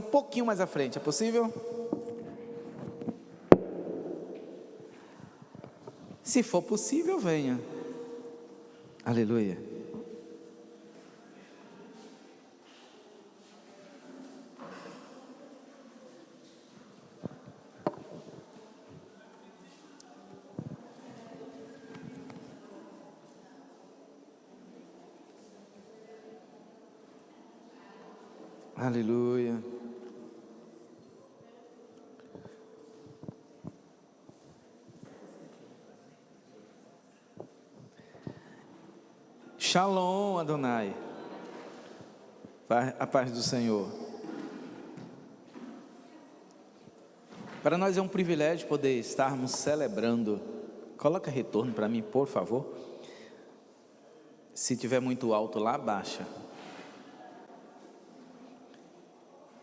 pouquinho mais à frente, é possível? Se for possível, venha. Aleluia. Aleluia. Shalom, Adonai. A paz do Senhor. Para nós é um privilégio poder estarmos celebrando. Coloca retorno para mim, por favor. Se tiver muito alto lá, baixa.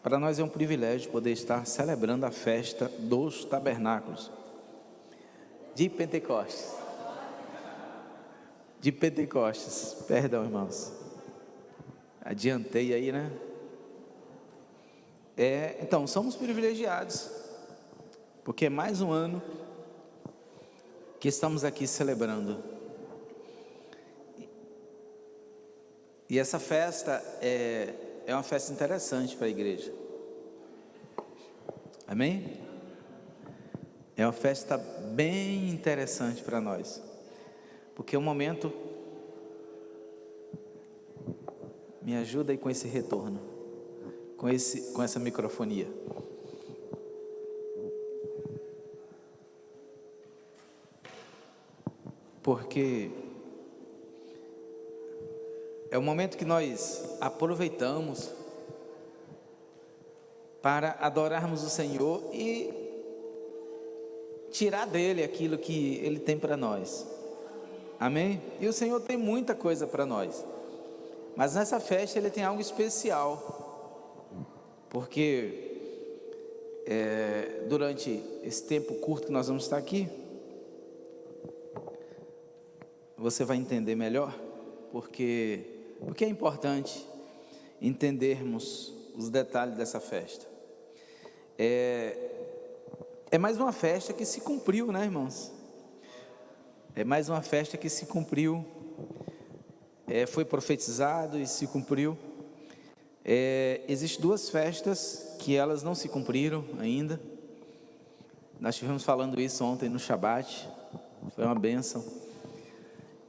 Para nós é um privilégio poder estar celebrando a festa dos tabernáculos de Pentecostes. De Pentecostes, perdão, irmãos. Adiantei aí, né? Então, somos privilegiados, porque é mais um ano que estamos aqui celebrando. E essa festa é uma festa interessante para a igreja. Amém? É uma festa bem interessante para nós, porque é um momento. Me ajuda aí com esse retorno, com essa microfonia. Porque é o momento que nós aproveitamos para adorarmos o Senhor e tirar dele aquilo que Ele tem para nós. Amém? E o Senhor tem muita coisa para nós. Mas nessa festa Ele tem algo especial. Porque durante esse tempo curto que nós vamos estar aqui, você vai entender melhor. Porque é importante entendermos os detalhes dessa festa. É mais uma festa que se cumpriu, né, irmãos? É mais uma festa que se cumpriu. Foi profetizado e se cumpriu. Existem duas festas que elas não se cumpriram ainda. Nós estivemos falando isso ontem no Shabat. Foi uma bênção.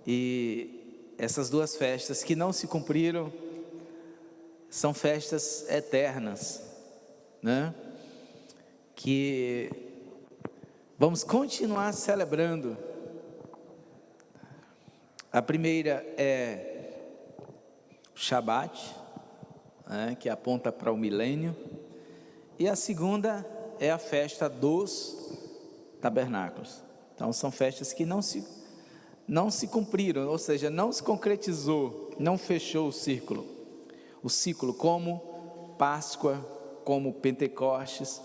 E essas duas festas que não se cumpriram são festas eternas, né? Que vamos continuar celebrando. A primeira é o Shabat, né, que aponta para o milênio. E a segunda é a festa dos tabernáculos. Então são festas que não se cumpriram, ou seja, não se concretizou, não fechou o ciclo, como Páscoa, como Pentecostes,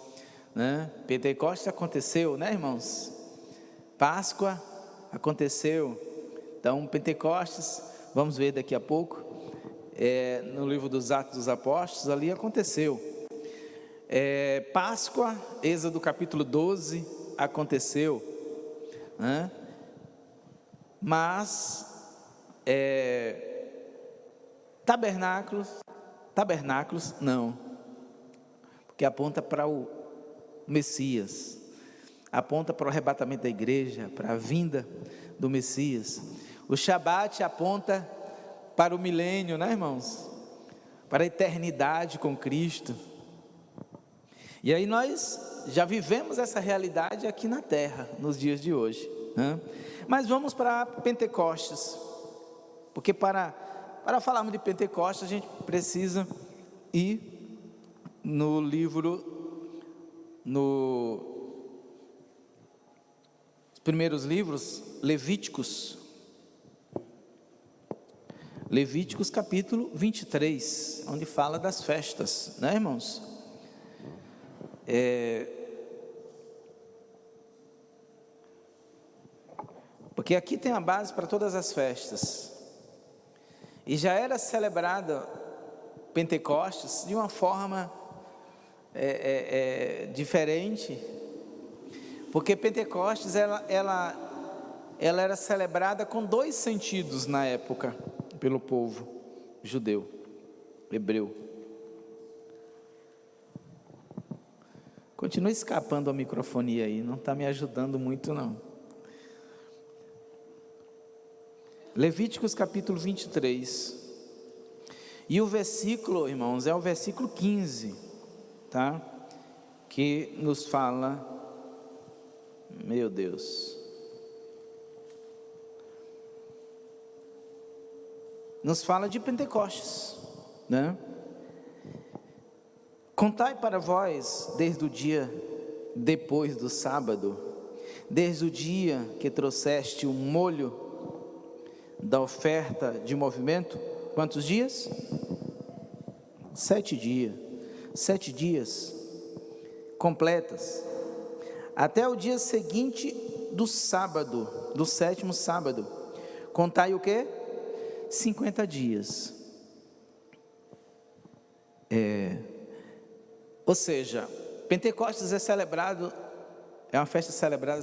né? Pentecostes aconteceu, né, irmãos? Páscoa aconteceu. Então Pentecostes, vamos ver daqui a pouco, no livro dos Atos dos Apóstolos, ali aconteceu. Páscoa, Êxodo capítulo 12, aconteceu, né? Mas tabernáculos não, porque aponta para o Messias, aponta para o arrebatamento da igreja, para a vinda do Messias. O Shabat aponta para o milênio, né, irmãos? Para a eternidade com Cristo. E aí nós já vivemos essa realidade aqui na terra, nos dias de hoje, né? Mas vamos para Pentecostes, porque para falarmos de Pentecostes a gente precisa ir no livro, nos primeiros livros, Levíticos capítulo 23, onde fala das festas, né, irmãos? Porque aqui tem a base para todas as festas. E já era celebrada Pentecostes de uma forma diferente, porque Pentecostes ela era celebrada com dois sentidos na época pelo povo judeu, hebreu. Continua escapando a microfonia aí, não está me ajudando muito não. Levíticos capítulo 23. E o versículo, irmãos, é o versículo 15, tá? Que nos fala, meu Deus, nos fala de Pentecostes, né? Contai para vós desde o dia depois do sábado, desde o dia que trouxeste o molho da oferta de movimento, quantos dias? 7 dias, 7 dias completas, até o dia seguinte do sábado, do 7º sábado. Contai o quê? 50 dias. Ou seja, Pentecostes é uma festa celebrada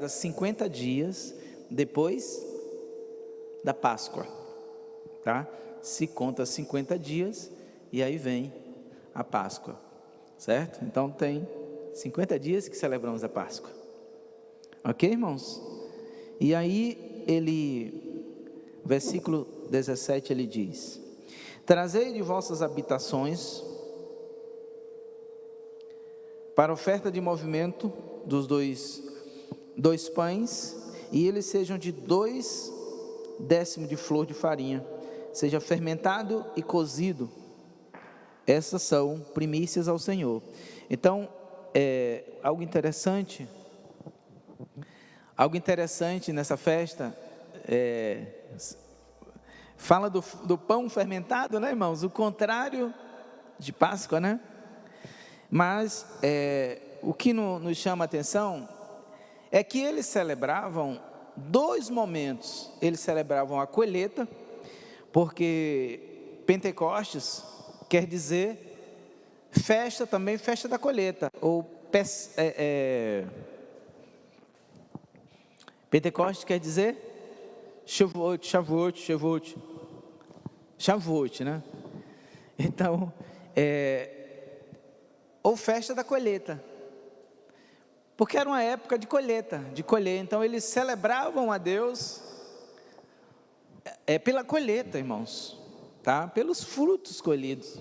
50 dias depois da Páscoa, tá? Se conta 50 dias e aí vem a Páscoa, certo? Então tem 50 dias que celebramos a Páscoa, ok, irmãos? E aí versículo 17 ele diz: trazei de vossas habitações para oferta de movimento dos dois pães, e eles sejam de 2 décimos de flor de farinha, seja fermentado e cozido. Essas são primícias ao Senhor. Então, algo interessante nessa festa, fala do pão fermentado, né, irmãos? O contrário de Páscoa, né? Mas o que nos chama a atenção é que eles celebravam 2 momentos. Eles celebravam a colheita, porque Pentecostes quer dizer festa também, festa da colheita, ou Pentecostes quer dizer Shavuot, né? Então, ou festa da colheita, porque era uma época de colher, então eles celebravam a Deus pela colheita, irmãos, tá? Pelos frutos colhidos,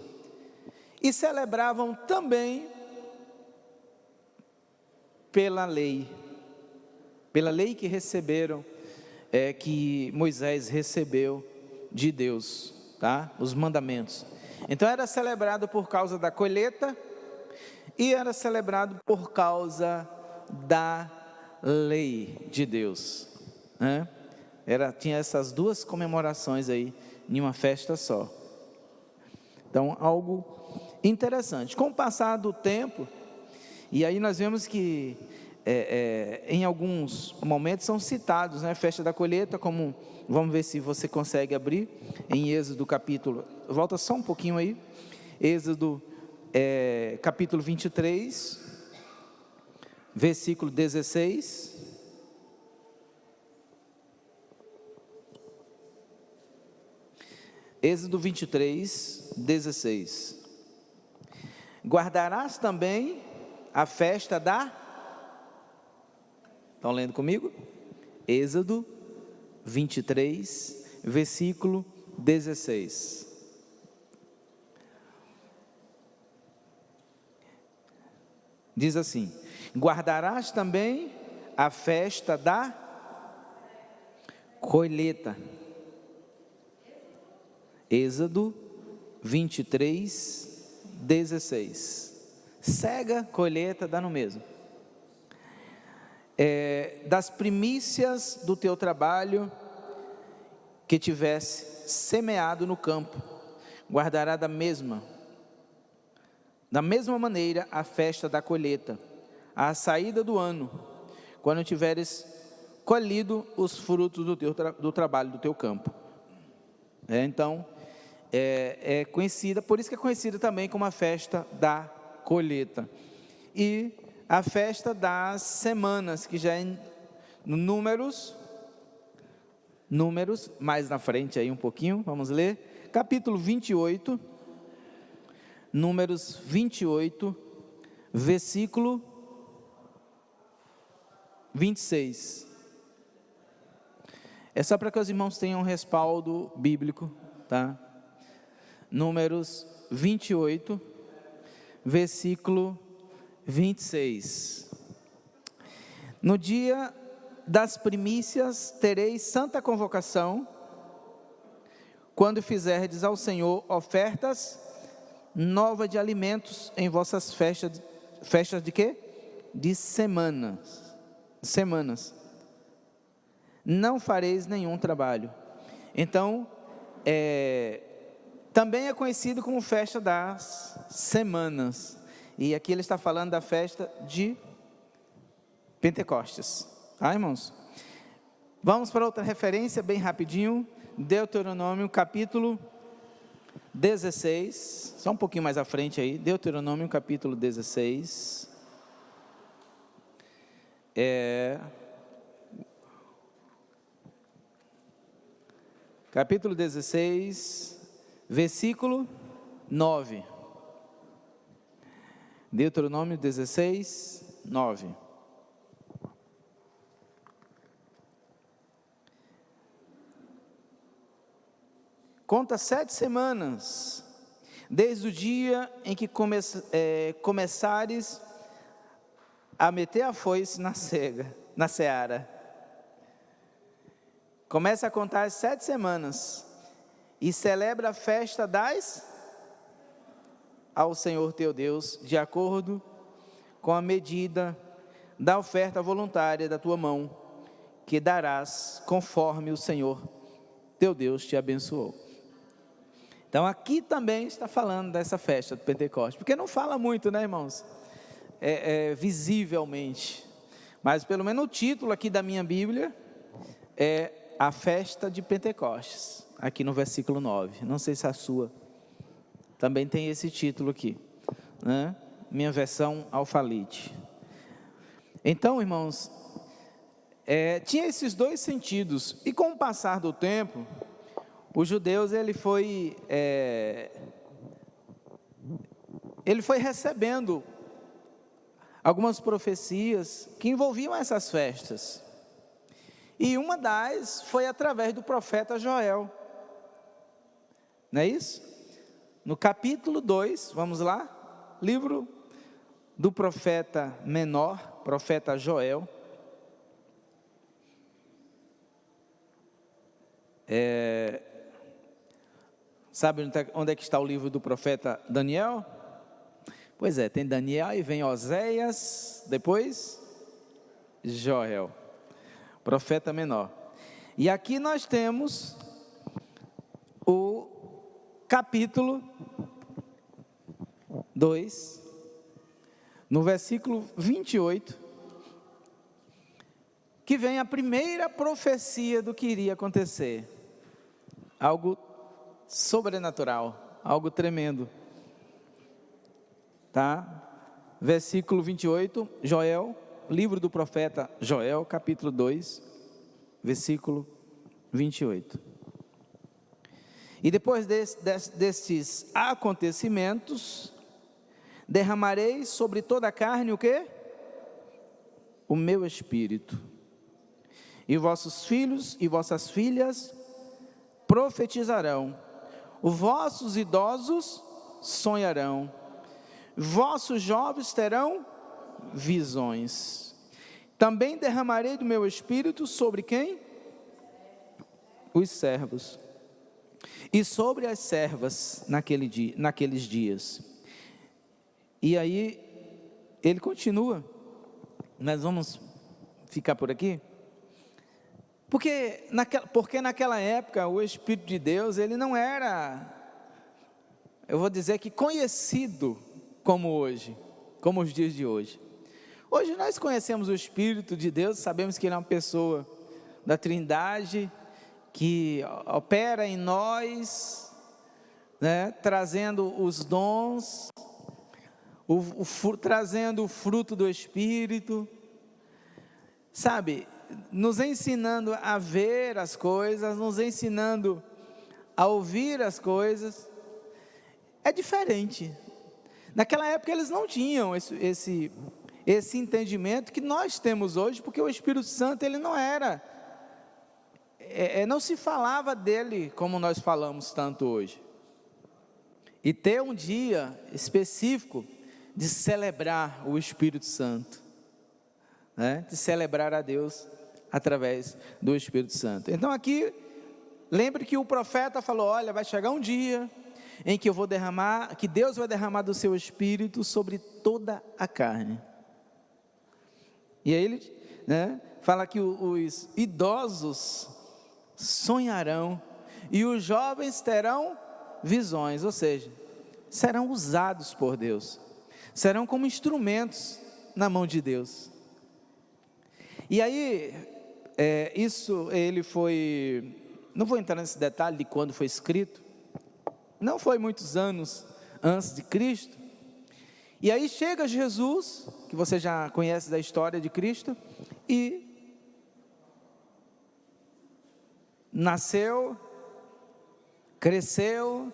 e celebravam também pela lei que receberam, que Moisés recebeu de Deus, tá? Os mandamentos. Então era celebrado por causa da colheita e era celebrado por causa da lei de Deus, né? Tinha essas 2 comemorações aí em uma festa só. Então, algo interessante. Com o passar do tempo, e aí nós vemos que em alguns momentos são citados, né? Festa da colheita, como, vamos ver se você consegue abrir, em Êxodo capítulo, volta só um pouquinho aí, Êxodo capítulo 23, versículo 16, Êxodo 23, 16, guardarás também a festa estão lendo comigo? Êxodo 23, versículo 16, diz assim: guardarás também a festa da colheita. Êxodo 23, 16. Cega, colheita, dá no mesmo. Das primícias do teu trabalho que tivesse semeado no campo, guardará da mesma maneira a festa da colheita, à saída do ano, quando tiveres colhido os frutos do trabalho do teu campo. Então, é conhecida, por isso que é conhecida também como a festa da colheita. E a festa das semanas, que já é no Números, mais na frente aí um pouquinho, vamos ler, capítulo 28, Números 28, versículo 26. É só para que os irmãos tenham um respaldo bíblico, tá? Números 28, versículo 26. No dia das primícias tereis santa convocação, quando fizerdes ao Senhor ofertas nova de alimentos em vossas festas de quê? De semanas. Não fareis nenhum trabalho. Então, também é conhecido como festa das semanas. E aqui ele está falando da festa de Pentecostes. Irmãos? Vamos para outra referência bem rapidinho. Deuteronômio capítulo 16. Só um pouquinho mais à frente aí. Deuteronômio capítulo 16. Capítulo 16, versículo 9. Deuteronômio 16, 9. Conta 7 semanas, desde o dia em que começares a meter a foice na seara. Começa a contar as 7 semanas e celebra a festa ao Senhor teu Deus, de acordo com a medida da oferta voluntária da tua mão, que darás conforme o Senhor teu Deus te abençoou. Então aqui também está falando dessa festa do Pentecostes, porque não fala muito, né, irmãos? Visivelmente, mas pelo menos o título aqui da minha Bíblia é a festa de Pentecostes, aqui no versículo 9, não sei se a sua também tem esse título aqui, né? Minha versão Alfalite. Então, irmãos, tinha esses dois sentidos, e com o passar do tempo, os judeus, ele foi recebendo algumas profecias que envolviam essas festas, e uma das foi através do profeta Joel, não é isso? No capítulo 2, vamos lá, livro do profeta menor, profeta Joel, sabe onde é que está o livro do profeta Daniel? Pois é, tem Daniel e vem Oséias, depois Joel, profeta menor. E aqui nós temos o capítulo 2, no versículo 28, que vem a primeira profecia do que iria acontecer, algo sobrenatural, algo tremendo, tá? Versículo 28, Joel, livro do profeta Joel, capítulo 2, versículo 28. E depois destes acontecimentos, derramarei sobre toda a carne o quê? O meu espírito. E vossos filhos e vossas filhas profetizarão, vossos idosos sonharão, vossos jovens terão visões. Também derramarei do meu espírito sobre quem? Os servos. E sobre as servas naqueles dias. E aí, ele continua. Nós vamos ficar por aqui. Porque naquela época, o Espírito de Deus, ele não era, eu vou dizer que conhecido como hoje, como os dias de hoje. Hoje nós conhecemos o Espírito de Deus, sabemos que ele é uma pessoa da Trindade, que opera em nós, né, trazendo os dons, trazendo o fruto do Espírito, sabe, nos ensinando a ver as coisas, nos ensinando a ouvir as coisas. É diferente. Naquela época eles não tinham esse entendimento que nós temos hoje, porque o Espírito Santo, ele não era, não se falava dele como nós falamos tanto hoje. E ter um dia específico de celebrar o Espírito Santo, né? De celebrar a Deus através do Espírito Santo. Então aqui, lembre que o profeta falou: olha, vai chegar um dia em que eu vou derramar, que Deus vai derramar do seu Espírito sobre toda a carne. E aí ele, né, fala que os idosos sonharão e os jovens terão visões, ou seja, serão usados por Deus, serão como instrumentos na mão de Deus. E aí, isso ele foi, não vou entrar nesse detalhe de quando foi escrito, não foi muitos anos antes de Cristo. E aí chega Jesus, que você já conhece da história de Cristo, e nasceu, cresceu,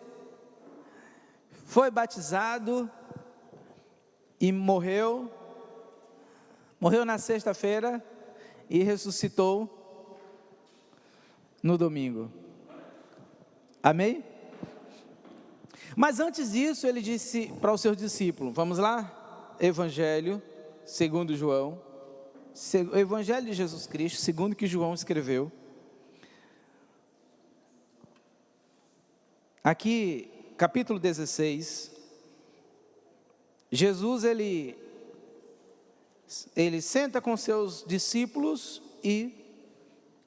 foi batizado e morreu na sexta-feira e ressuscitou no domingo. Amém? Mas antes disso, ele disse para os seus discípulos, vamos lá? Evangelho segundo João, o Evangelho de Jesus Cristo, segundo que João escreveu. Aqui, capítulo 16, Jesus, ele senta com seus discípulos e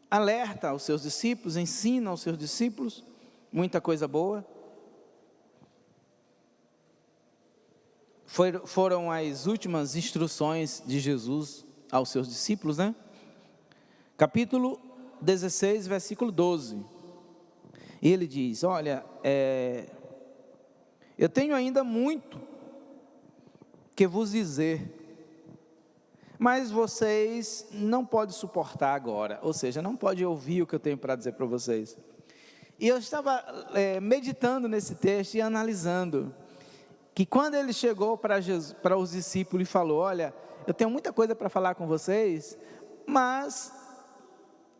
alerta aos seus discípulos, ensina aos seus discípulos muita coisa boa. Foram as últimas instruções de Jesus aos seus discípulos, né? Capítulo 16, versículo 12. E ele diz: olha, eu tenho ainda muito que vos dizer, mas vocês não podem suportar agora, ou seja, não podem ouvir o que eu tenho para dizer para vocês. E eu estava meditando nesse texto e analisando, que quando ele chegou para os discípulos e falou: olha, eu tenho muita coisa para falar com vocês, mas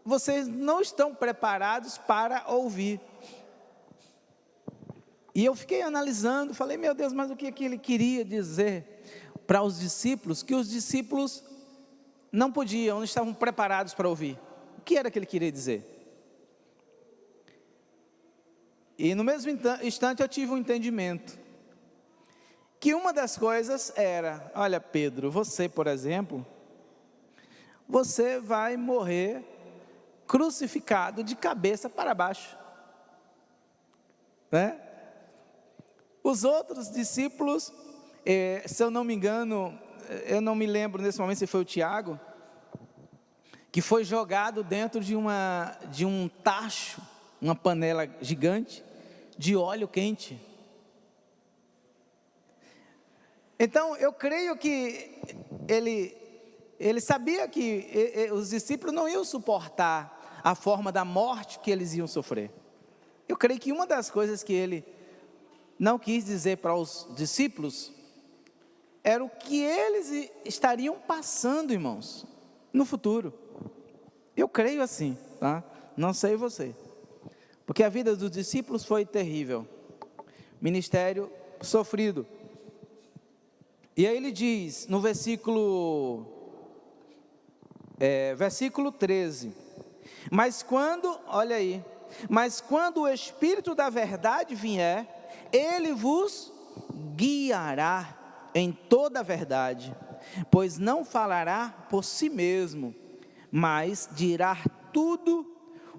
vocês não estão preparados para ouvir. E eu fiquei analisando, falei: meu Deus, mas o que ele queria dizer para os discípulos, que os discípulos não podiam, não estavam preparados para ouvir? O que era que ele queria dizer? E no mesmo instante eu tive um entendimento, que uma das coisas era: olha, Pedro, você, por exemplo, você vai morrer crucificado de cabeça para baixo, né? Os outros discípulos, se eu não me engano, eu não me lembro nesse momento se foi o Tiago, que foi jogado dentro de um tacho, uma panela gigante de óleo quente. Então eu creio que ele sabia que os discípulos não iam suportar a forma da morte que eles iam sofrer. Eu creio que uma das coisas que ele não quis dizer para os discípulos era o que eles estariam passando, irmãos, no futuro. Eu creio assim, tá? Não sei você, porque a vida dos discípulos foi terrível, ministério sofrido. E aí ele diz no versículo 13, mas quando o Espírito da verdade vier, ele vos guiará em toda a verdade, pois não falará por si mesmo, mas dirá tudo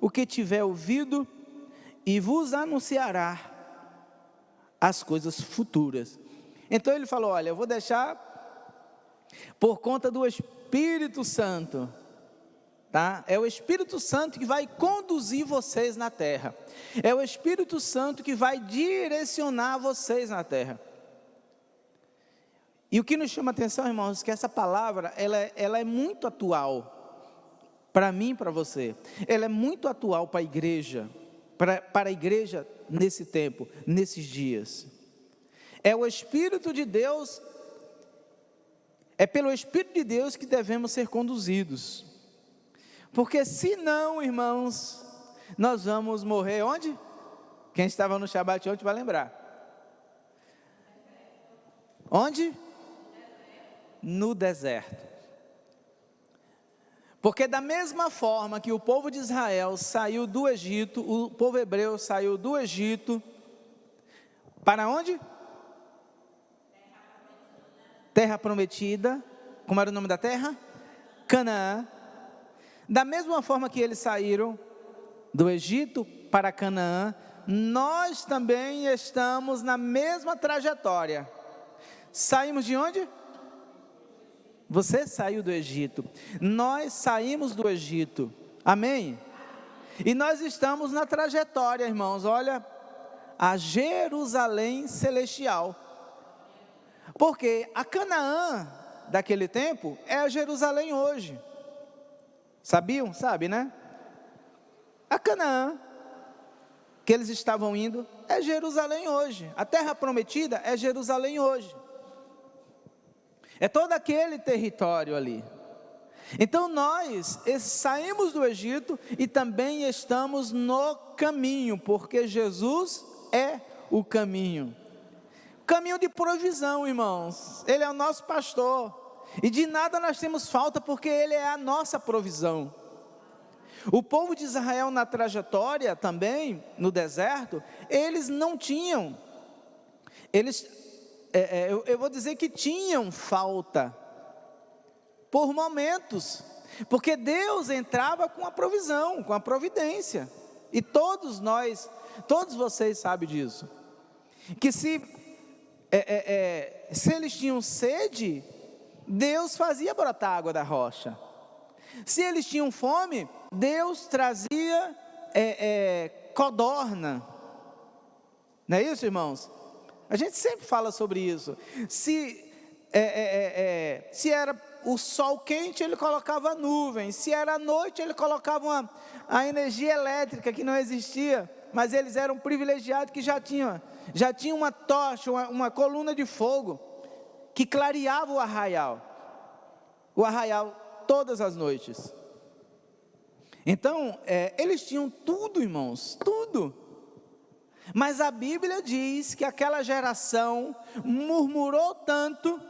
o que tiver ouvido e vos anunciará as coisas futuras. Então ele falou: olha, eu vou deixar por conta do Espírito Santo, tá? É o Espírito Santo que vai conduzir vocês na terra. É o Espírito Santo que vai direcionar vocês na terra. E o que nos chama a atenção, irmãos, é que essa palavra, ela é muito atual para mim e para você. Ela é muito atual para a igreja, para a igreja nesse tempo, nesses dias. É o Espírito de Deus, é pelo Espírito de Deus que devemos ser conduzidos. Porque senão, irmãos, nós vamos morrer onde? Quem estava no Shabat ontem vai lembrar. Onde? No deserto. Porque da mesma forma que o povo de Israel saiu do Egito, o povo hebreu saiu do Egito, para onde? Terra prometida. Como era o nome da terra? Canaã. Da mesma forma que eles saíram do Egito para Canaã, nós também estamos na mesma trajetória. Saímos de onde? Você saiu do Egito, nós saímos do Egito, amém? E nós estamos na trajetória, irmãos, olha, a Jerusalém celestial, porque a Canaã daquele tempo é a Jerusalém hoje, sabiam? Sabe, né? A Canaã que eles estavam indo é Jerusalém hoje, a terra prometida é Jerusalém hoje. É todo aquele território ali. Então nós saímos do Egito e também estamos no caminho, porque Jesus é o caminho. Caminho de provisão, irmãos. Ele é o nosso pastor. E de nada nós temos falta, porque Ele é a nossa provisão. O povo de Israel na trajetória também, no deserto, eles não tinham. Eu vou dizer que tinham falta, por momentos, porque Deus entrava com a provisão, com a providência, e todos vocês sabem disso, que se eles tinham sede, Deus fazia brotar água da rocha, se eles tinham fome, Deus trazia codorna, não é isso, irmãos? A gente sempre fala sobre isso. Se era o sol quente, Ele colocava nuvens. Se era a noite, Ele colocava a energia elétrica que não existia. Mas eles eram privilegiados que já tinham uma tocha, uma coluna de fogo que clareava o arraial. O arraial todas as noites. Então, eles tinham tudo, irmãos, tudo. Mas a Bíblia diz que aquela geração murmurou tanto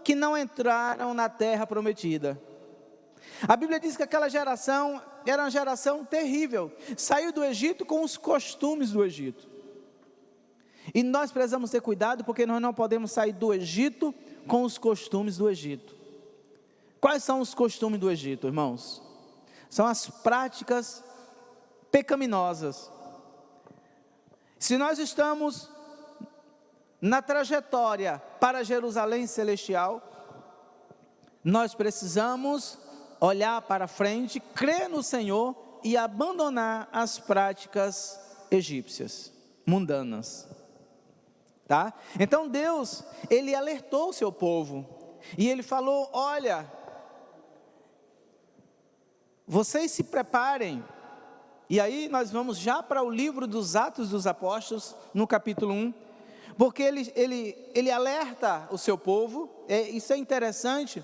que não entraram na terra prometida. A Bíblia diz que aquela geração era uma geração terrível, saiu do Egito com os costumes do Egito. E nós precisamos ter cuidado, porque nós não podemos sair do Egito com os costumes do Egito. Quais são os costumes do Egito, irmãos? São as práticas pecaminosas. Se nós estamos na trajetória para Jerusalém celestial, nós precisamos olhar para frente, crer no Senhor e abandonar as práticas egípcias, mundanas, tá? Então Deus, Ele alertou o seu povo, e Ele falou, olha, vocês se preparem. E aí nós vamos já para o livro dos Atos dos Apóstolos, no capítulo 1, porque ele alerta o seu povo, isso é interessante,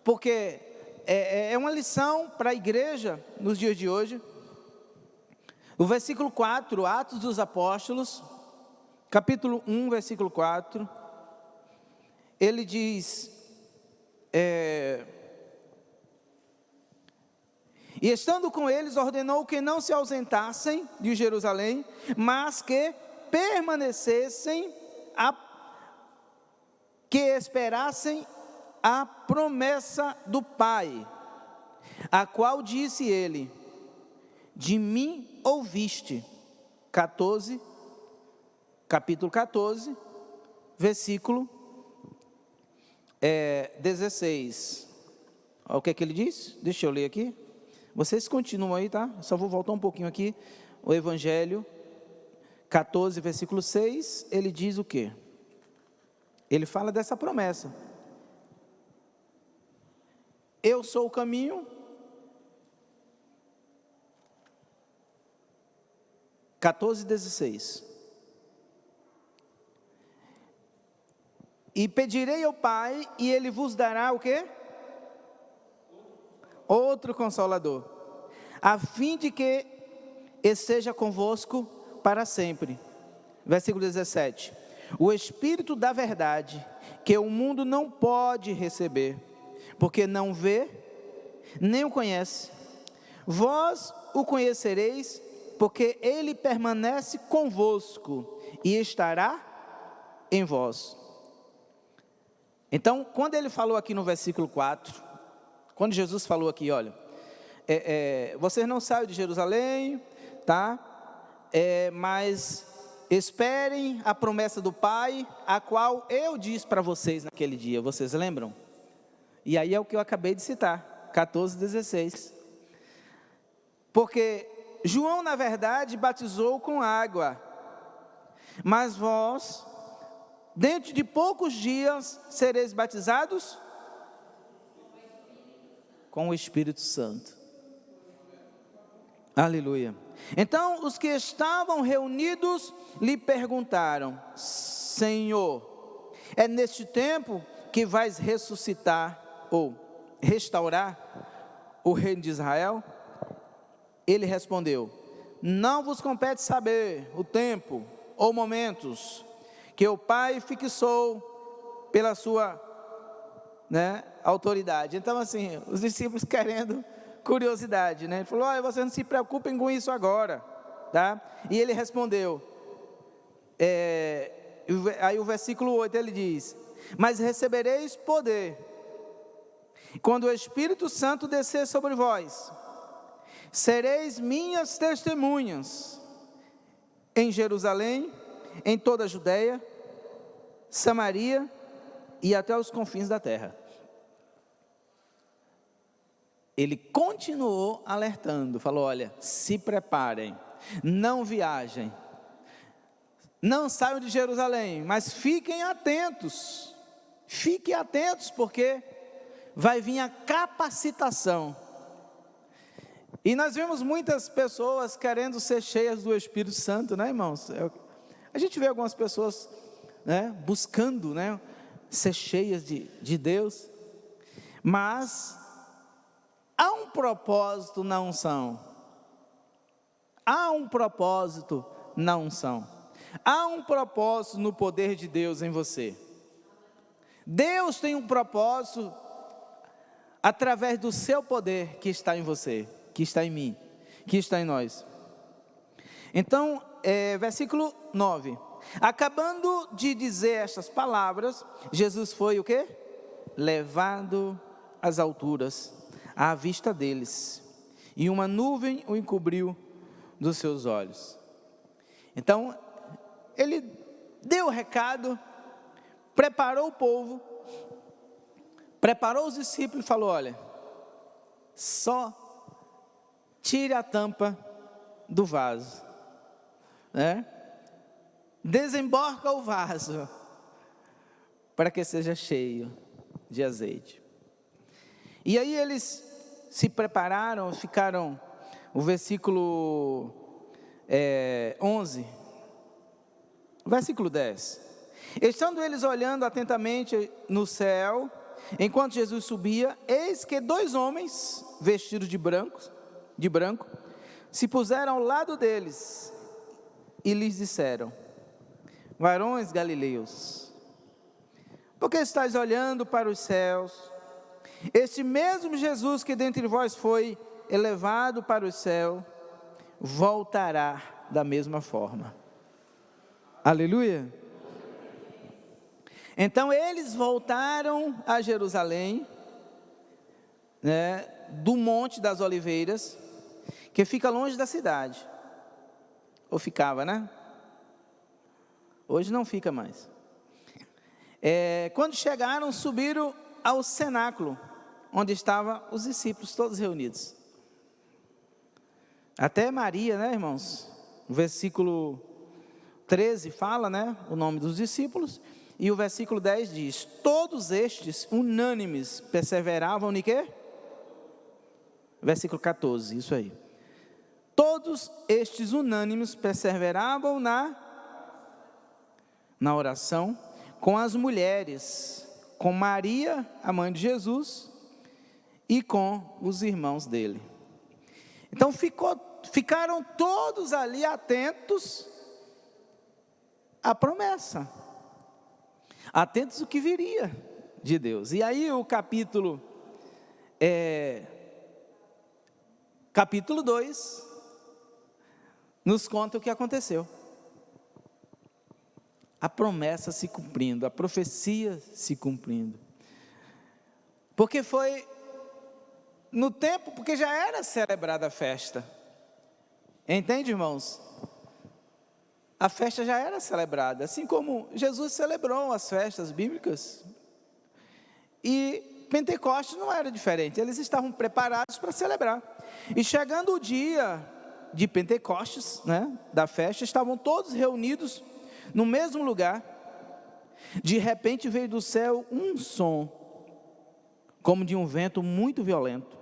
porque é uma lição para a igreja nos dias de hoje. O versículo 4, Atos dos Apóstolos, capítulo 1, versículo 4, ele diz, e estando com eles, ordenou que não se ausentassem de Jerusalém, mas que permanecessem, que esperassem a promessa do Pai, a qual disse ele, de mim ouviste, capítulo 14, versículo 16, o que é que ele diz? Deixa eu ler aqui. Vocês continuam aí, tá? Só vou voltar um pouquinho aqui. O Evangelho 14, versículo 6, ele diz o quê? Ele fala dessa promessa. Eu sou o caminho. 14:16. E pedirei ao Pai, e Ele vos dará o quê? Outro Consolador, a fim de que esteja convosco para sempre. Versículo 17. O Espírito da verdade, que o mundo não pode receber, porque não vê, nem o conhece. Vós o conhecereis, porque ele permanece convosco e estará em vós. Então, quando ele falou aqui no versículo 4, quando Jesus falou aqui, olha, vocês não saem de Jerusalém, tá? Mas esperem a promessa do Pai, a qual eu disse para vocês naquele dia, vocês lembram? E aí é o que eu acabei de citar, 14:16. Porque João, na verdade, batizou com água, mas vós, dentro de poucos dias, sereis batizados com o Espírito Santo. Aleluia. Então, os que estavam reunidos lhe perguntaram: Senhor, é neste tempo que vais ressuscitar ou restaurar o reino de Israel? Ele respondeu: não vos compete saber o tempo ou momentos que o Pai fixou pela sua autoridade. Então, assim, os discípulos querendo curiosidade, né? Ele falou: olha, vocês não se preocupem com isso agora, tá? E ele respondeu, aí o versículo 8 ele diz: mas recebereis poder, quando o Espírito Santo descer sobre vós, sereis minhas testemunhas, em Jerusalém, em toda a Judeia, Samaria e até os confins da terra. Ele continuou alertando, falou: olha, se preparem, não viajem, não saiam de Jerusalém, mas fiquem atentos, porque vai vir a capacitação. E nós vemos muitas pessoas querendo ser cheias do Espírito Santo, né, irmãos? A gente vê algumas pessoas, buscando, ser cheias de Deus, mas há um propósito na unção. Há um propósito na unção. Há um propósito no poder de Deus em você. Deus tem um propósito através do seu poder que está em você, que está em mim, que está em nós. Então, versículo 9. Acabando de dizer estas palavras, Jesus foi o quê? Levado às alturas, à vista deles, e uma nuvem o encobriu dos seus olhos. Então, ele deu o recado, preparou o povo, preparou os discípulos e falou: olha, só tire a tampa do vaso, desemborca o vaso, para que seja cheio de azeite. E aí eles se prepararam, ficaram, o versículo 11, versículo 10. Estando eles olhando atentamente no céu, enquanto Jesus subia, eis que 2 homens, vestidos de branco, se puseram ao lado deles, e lhes disseram: varões galileus, por que estáis olhando para os céus? Este mesmo Jesus que dentre vós foi elevado para o céu, voltará da mesma forma. Aleluia. Então eles voltaram a Jerusalém, do Monte das Oliveiras, que fica longe da cidade, ou ficava, Hoje não fica mais. Quando chegaram, subiram ao cenáculo, onde estavam os discípulos todos reunidos. Até Maria, né, irmãos? O versículo 13 fala, né, o nome dos discípulos, e o versículo 10 diz: todos estes unânimes perseveravam em quê? Versículo 14, isso aí. Todos estes unânimes perseveravam na oração com as mulheres, com Maria, a mãe de Jesus, e com os irmãos dele. Então ficaram todos ali atentos à promessa, atentos ao que viria de Deus. E aí o capítulo 2 nos conta o que aconteceu. A promessa se cumprindo, a profecia se cumprindo. Porque foi no tempo, porque já era celebrada a festa. Entende, irmãos? A festa já era celebrada, assim como Jesus celebrou as festas bíblicas. E Pentecostes não era diferente, eles estavam preparados para celebrar. E chegando o dia de Pentecostes, né, da festa, estavam todos reunidos no mesmo lugar. De repente veio do céu um som, como de um vento muito violento,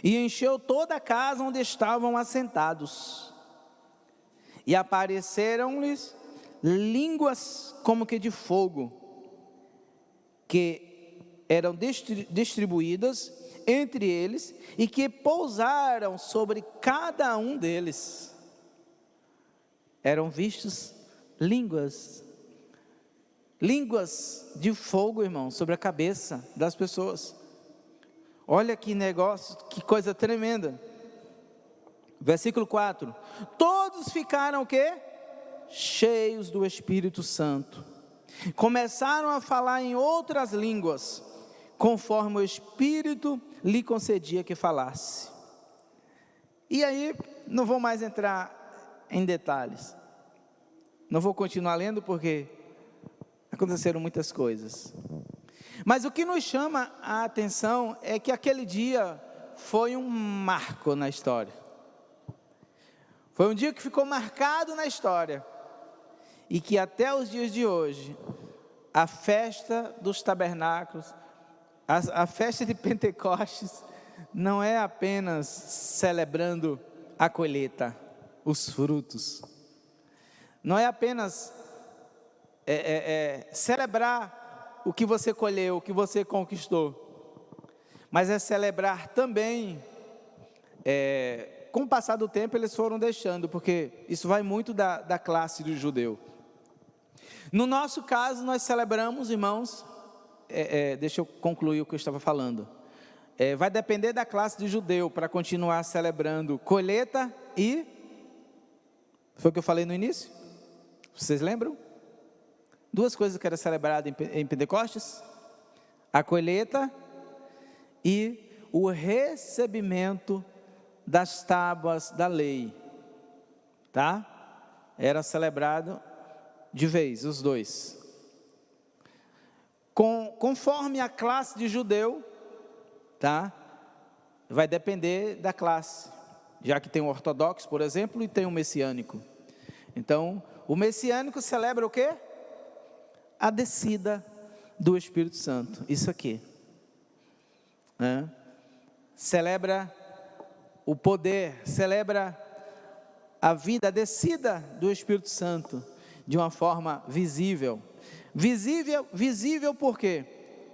e encheu toda a casa onde estavam assentados. E apareceram-lhes línguas como que de fogo, que eram distribuídas entre eles, e que pousaram sobre cada um deles. Eram vistos línguas de fogo, irmão, sobre a cabeça das pessoas. Olha que negócio, que coisa tremenda. Versículo 4: todos ficaram o quê? Cheios do Espírito Santo. Começaram a falar em outras línguas, conforme o Espírito lhe concedia que falasse. E aí, não vou mais entrar em detalhes. Não vou continuar lendo porque aconteceram muitas coisas. Mas o que nos chama a atenção é que aquele dia foi um marco na história. Foi um dia que ficou marcado na história. E que até os dias de hoje, a festa dos tabernáculos, a festa de Pentecostes, não é apenas celebrando a colheita, os frutos. Não é apenas celebrar o que você colheu, o que você conquistou, mas é celebrar também, com o passar do tempo eles foram deixando, porque isso vai muito da classe do judeu. No nosso caso, nós celebramos, irmãos, deixa eu concluir o que eu estava falando. Vai depender da classe de judeu para continuar celebrando colheita e... Foi o que eu falei no início? Vocês lembram? Duas coisas que eram celebradas em Pentecostes: a colheita e o recebimento das tábuas da lei, tá? Era celebrado de vez, os dois. Conforme a classe de judeu, tá? Vai depender da classe, já que tem o ortodoxo, por exemplo, e tem o messiânico. Então, o messiânico celebra o quê? A descida do Espírito Santo, isso aqui, né? Celebra o poder, celebra a vida, a descida do Espírito Santo, de uma forma visível. Visível por quê?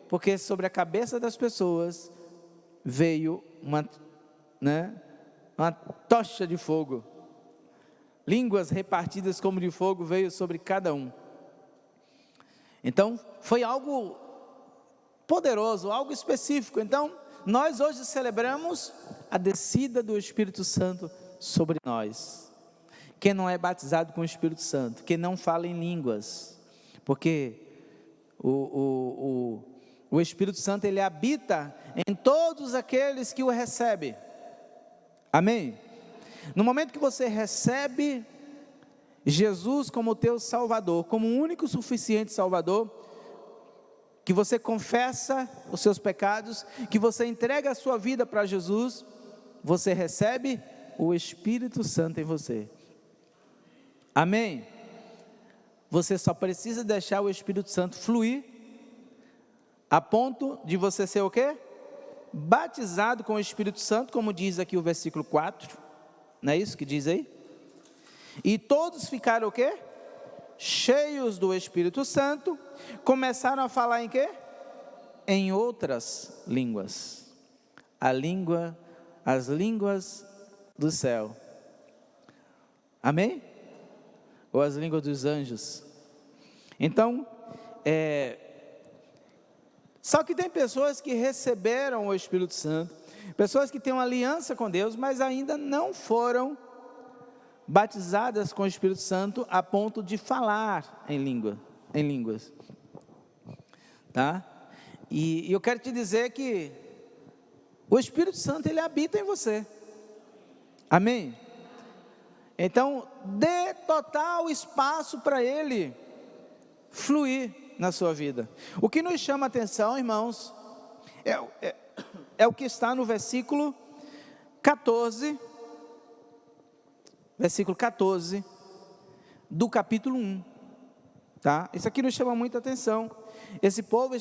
Porque sobre a cabeça das pessoas veio uma tocha de fogo. Línguas repartidas como de fogo veio sobre cada um. Então, foi algo poderoso, algo específico. Então, nós hoje celebramos a descida do Espírito Santo sobre nós. Quem não é batizado com o Espírito Santo, quem não fala em línguas, porque o Espírito Santo, ele habita em todos aqueles que o recebem. Amém? No momento que você recebe Jesus como teu Salvador, como o único suficiente Salvador, que você confessa os seus pecados, que você entrega a sua vida para Jesus, você recebe o Espírito Santo em você. Amém? Você só precisa deixar o Espírito Santo fluir, a ponto de você ser o quê? Batizado com o Espírito Santo, como diz aqui o versículo 4, não é isso que diz aí? E todos ficaram o quê? Cheios do Espírito Santo, começaram a falar em quê? Em outras línguas, as línguas do céu, amém? Ou as línguas dos anjos. Então, só que tem pessoas que receberam o Espírito Santo, pessoas que têm uma aliança com Deus, mas ainda não foram batizadas com o Espírito Santo a ponto de falar em línguas, tá? E eu quero te dizer que o Espírito Santo, ele habita em você, amém? Então, dê total espaço para ele fluir na sua vida. O que nos chama a atenção, irmãos, é o que está no versículo 14, do capítulo 1, tá? Isso aqui nos chama muita atenção. Esse povo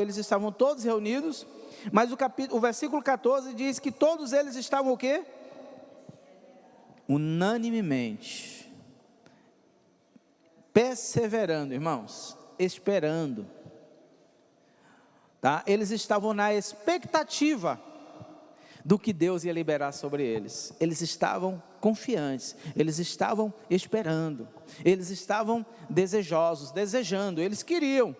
eles estavam todos reunidos, mas o versículo 14 diz que todos eles estavam o quê? Unanimemente, perseverando, irmãos, esperando, tá? Eles estavam na expectativa do que Deus ia liberar sobre eles. Eles estavam confiantes, eles estavam esperando, eles estavam desejosos, desejando, eles queriam.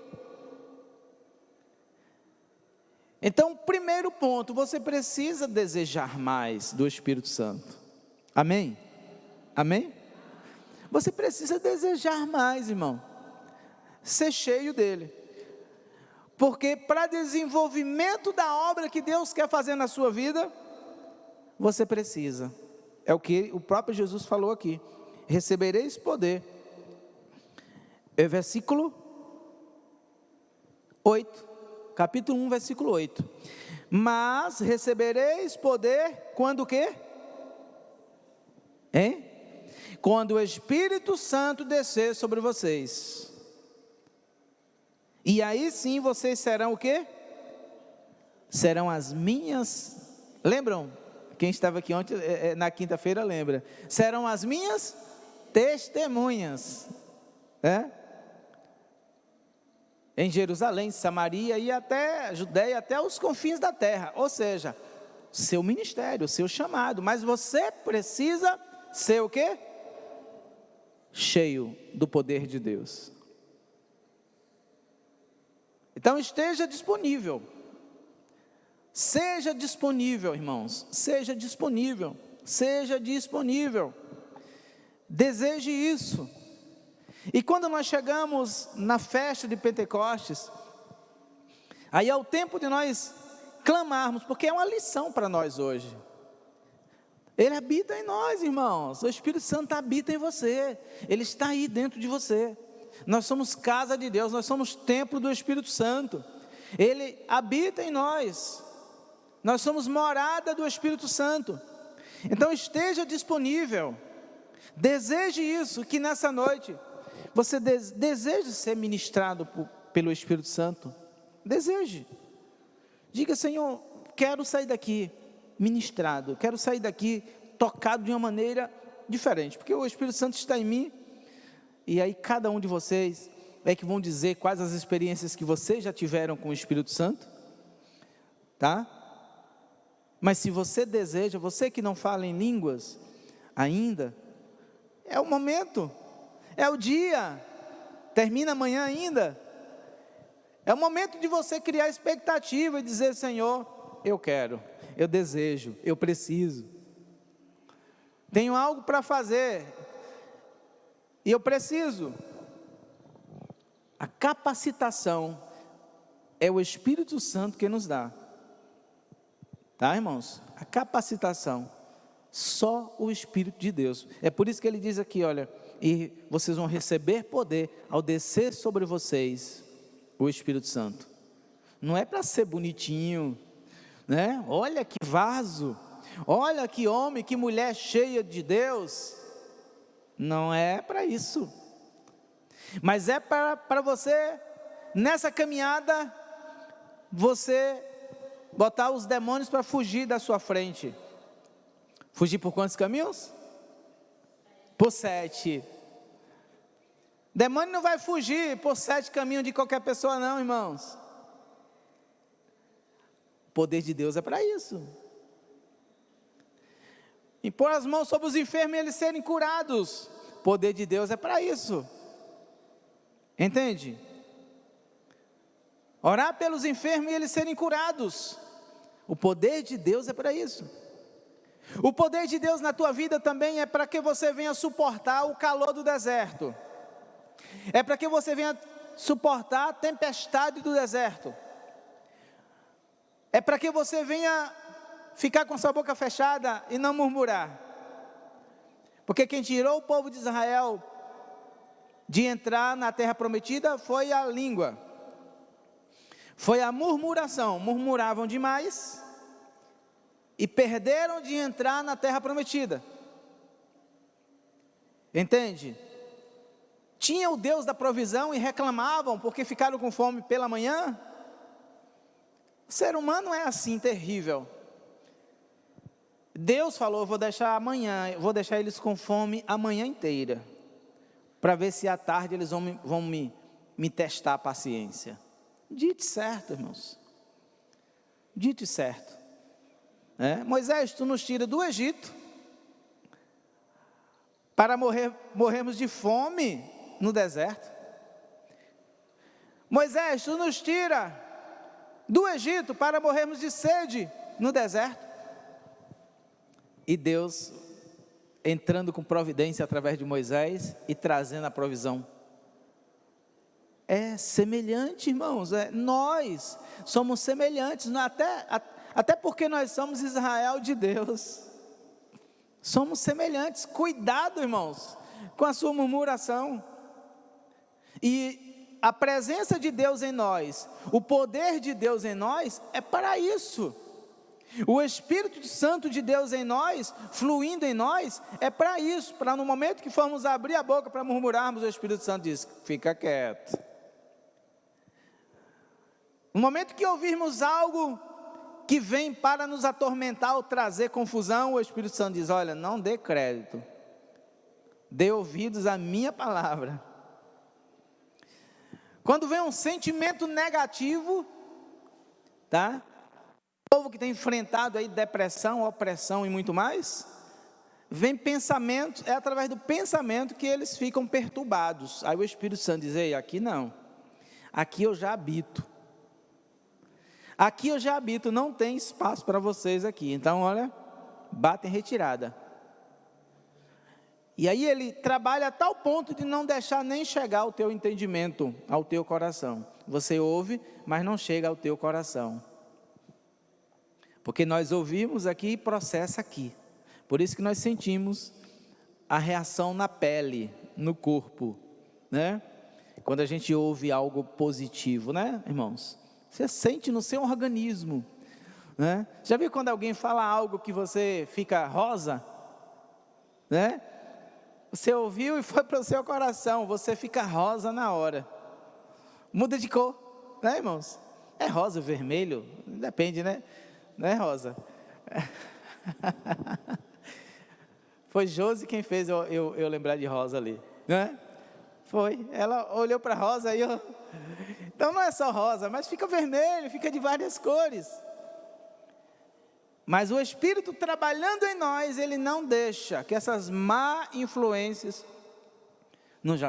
Então, primeiro ponto, você precisa desejar mais do Espírito Santo. Amém? Amém? Você precisa desejar mais, irmão, ser cheio dele, porque para desenvolvimento da obra que Deus quer fazer na sua vida, você precisa, é o que o próprio Jesus falou aqui, recebereis poder, versículo 8, capítulo 1, versículo 8, mas recebereis poder quando o quê? Hein? Quando o Espírito Santo descer sobre vocês, e aí sim vocês serão o quê? Serão as minhas, lembram? Quem estava aqui ontem, na quinta-feira lembra, serão as minhas testemunhas, em Jerusalém, Samaria e até Judeia, até os confins da terra, ou seja, seu ministério, seu chamado, mas você precisa ser o quê? Cheio do poder de Deus. Então esteja disponível, seja disponível, irmãos, seja disponível, deseje isso. E quando nós chegamos na festa de Pentecostes, aí é o tempo de nós clamarmos, porque é uma lição para nós hoje. Ele habita em nós, irmãos, o Espírito Santo habita em você, ele está aí dentro de você. Nós somos casa de Deus, nós somos templo do Espírito Santo, ele habita em nós, nós somos morada do Espírito Santo. Então esteja disponível, deseje isso, que nessa noite você deseje ser ministrado pelo Espírito Santo, deseje, diga: Senhor, quero sair daqui ministrado, quero sair daqui tocado de uma maneira diferente, porque o Espírito Santo está em mim. E aí cada um de vocês é que vão dizer quais as experiências que vocês já tiveram com o Espírito Santo, tá? Mas se você deseja, você que não fala em línguas ainda, é o momento, é o dia, termina amanhã ainda, é o momento de você criar expectativa e dizer: Senhor, eu quero, eu desejo, eu preciso, tenho algo para fazer, e eu preciso. A capacitação é o Espírito Santo que nos dá, tá, irmãos? A capacitação, só o Espírito de Deus. É por isso que ele diz aqui, olha: e vocês vão receber poder ao descer sobre vocês o Espírito Santo. Não é para ser bonitinho, né? Olha que vaso, Olha que homem, que mulher cheia de Deus. Não é para isso. Mas é para você, nessa caminhada, você botar os demônios para fugir da sua frente. Fugir por quantos caminhos? Por 7. Demônio não vai fugir por 7 caminhos de qualquer pessoa não, irmãos. O poder de Deus é para isso. Impor as mãos sobre os enfermos e eles serem curados. O poder de Deus é para isso. Entende? Orar pelos enfermos e eles serem curados. O poder de Deus é para isso. O poder de Deus na tua vida também é para que você venha suportar o calor do deserto. É para que você venha suportar a tempestade do deserto. É para que você venha ficar com sua boca fechada e não murmurar. Porque quem tirou o povo de Israel de entrar na terra prometida foi a língua. Foi a murmuração. Murmuravam demais e perderam de entrar na terra prometida. Entende? Tinha o Deus da provisão e reclamavam porque ficaram com fome pela manhã. O ser humano é assim, terrível. Deus falou, eu vou deixar amanhã, eu vou deixar eles com fome a manhã inteira, para ver se à tarde eles vão me testar a paciência. Dito certo, irmãos. Dito certo. Moisés, tu nos tira do Egito, para morrermos de fome no deserto. Moisés, tu nos tira do Egito para morrermos de sede no deserto. E Deus entrando com providência através de Moisés e trazendo a provisão. É semelhante, irmãos, nós somos semelhantes, até porque nós somos Israel de Deus. Somos semelhantes. Cuidado, irmãos, com a sua murmuração. E a presença de Deus em nós, o poder de Deus em nós, é para isso. O Espírito Santo de Deus em nós, fluindo em nós, é para isso. Para no momento que formos abrir a boca para murmurarmos, o Espírito Santo diz, fica quieto. No momento que ouvirmos algo que vem para nos atormentar ou trazer confusão, o Espírito Santo diz, olha, não dê crédito. Dê ouvidos à minha palavra. Quando vem um sentimento negativo, tá? O povo que tem enfrentado aí depressão, opressão e muito mais, vem pensamento, é através do pensamento que eles ficam perturbados. Aí o Espírito Santo diz, ei, aqui não. Aqui eu já habito. Aqui eu já habito, não tem espaço para vocês aqui. Então, olha, bate em retirada. E aí ele trabalha a tal ponto de não deixar nem chegar ao teu entendimento, ao teu coração. Você ouve, mas não chega ao teu coração. Porque nós ouvimos aqui e processa aqui. Por isso que nós sentimos a reação na pele, no corpo, né? Quando a gente ouve algo positivo, né, irmãos? Você sente no seu organismo, né? Já viu quando alguém fala algo que você fica rosa, né? Você ouviu e foi para o seu coração, você fica rosa na hora. Muda de cor, né, irmãos? É rosa, vermelho, depende, né? Não é rosa? Foi Josi quem fez eu lembrar de rosa ali, né? Foi, ela olhou para rosa e eu... Então não é só rosa, mas fica vermelho, fica de várias cores. Mas o Espírito trabalhando em nós, ele não deixa que essas má influências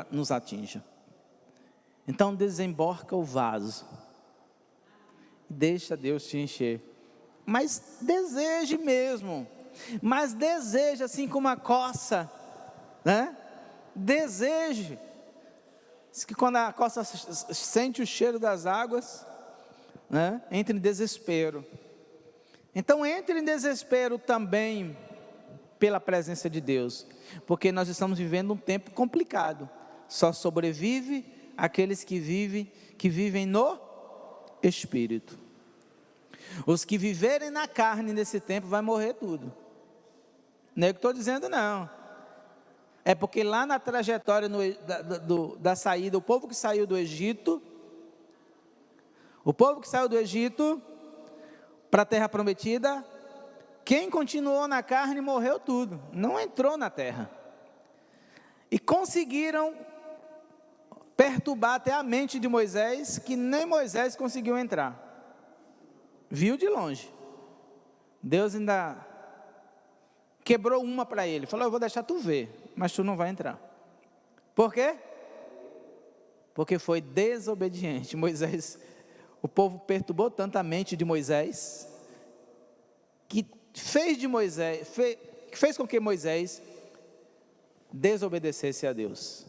nos atinjam. Então desemborca o vaso, deixa Deus te encher. Mas deseje mesmo, mas deseje assim como a coça, né? Deseje. Diz que quando a coça sente o cheiro das águas, né? Entra em desespero. Então entre em desespero também pela presença de Deus, porque nós estamos vivendo um tempo complicado. Só sobrevive aqueles que vivem no Espírito. Os que viverem na carne nesse tempo vai morrer tudo. Não é o que estou dizendo, não. É porque lá na trajetória da saída, o povo que saiu do Egito para a terra prometida, quem continuou na carne morreu tudo, não entrou na terra. E conseguiram perturbar até a mente de Moisés, que nem Moisés conseguiu entrar. Viu de longe. Deus ainda quebrou uma para ele, falou: eu vou deixar tu ver, mas tu não vai entrar. Por quê? Porque foi desobediente. O povo perturbou tanto a mente de Moisés, que fez com que Moisés desobedecesse a Deus.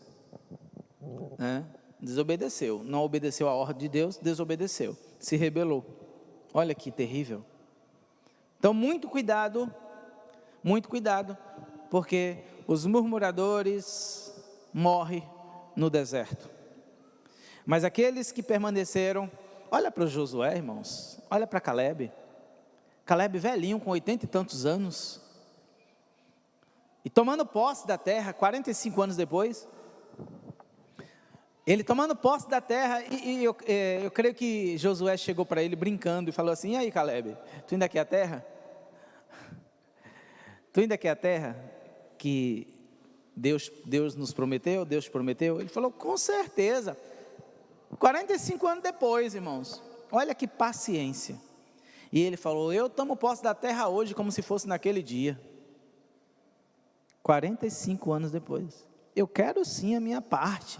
Desobedeceu, não obedeceu a ordem de Deus, desobedeceu, se rebelou. Olha que terrível. Então muito cuidado, porque os murmuradores morrem no deserto. Mas aqueles que permaneceram, olha para Josué, irmãos, olha para Caleb velhinho, com 80 e tantos anos, e tomando posse da terra, 45 anos depois, ele tomando posse da terra, e eu creio que Josué chegou para ele brincando e falou assim: e aí, Caleb, tu ainda quer a terra? Tu ainda quer a terra que Deus nos prometeu, Deus te prometeu? Ele falou: com certeza. 45 anos depois, irmãos, olha que paciência. E ele falou: eu tomo posse da terra hoje como se fosse naquele dia. 45 anos depois, eu quero sim a minha parte.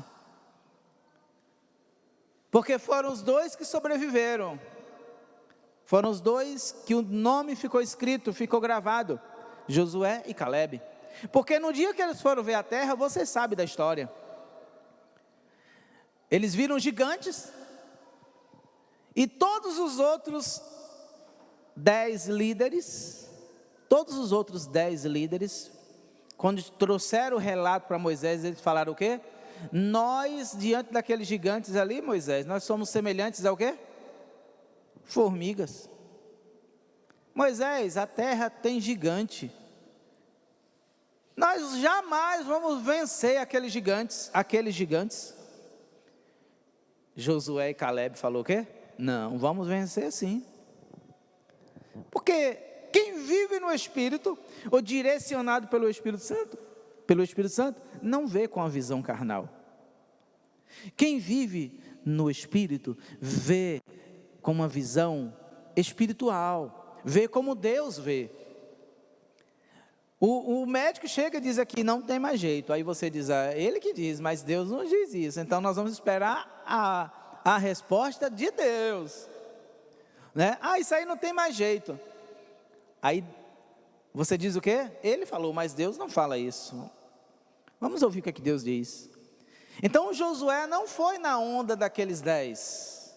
Porque foram os dois que sobreviveram, foram os dois que o nome ficou escrito, ficou gravado, Josué e Caleb. Porque no dia que eles foram ver a terra, você sabe da história, eles viram gigantes, e todos os outros 10 líderes, quando trouxeram o relato para Moisés, eles falaram o quê? Nós, diante daqueles gigantes ali, Moisés, nós somos semelhantes ao quê? Formigas. Moisés, a terra tem gigante, nós jamais vamos vencer aqueles gigantes. Josué e Caleb falou o quê? Não, vamos vencer sim. Porque quem vive no Espírito, ou direcionado pelo Espírito Santo, não vê com a visão carnal. Quem vive no Espírito, vê com uma visão espiritual, vê como Deus vê. O médico chega e diz aqui: não tem mais jeito. Aí você diz: ele que diz, mas Deus não diz isso. Então nós vamos esperar a resposta de Deus, né? Isso aí não tem mais jeito. Aí você diz o quê? Ele falou, mas Deus não fala isso. Vamos ouvir o que Deus diz. Então Josué não foi na onda daqueles 10,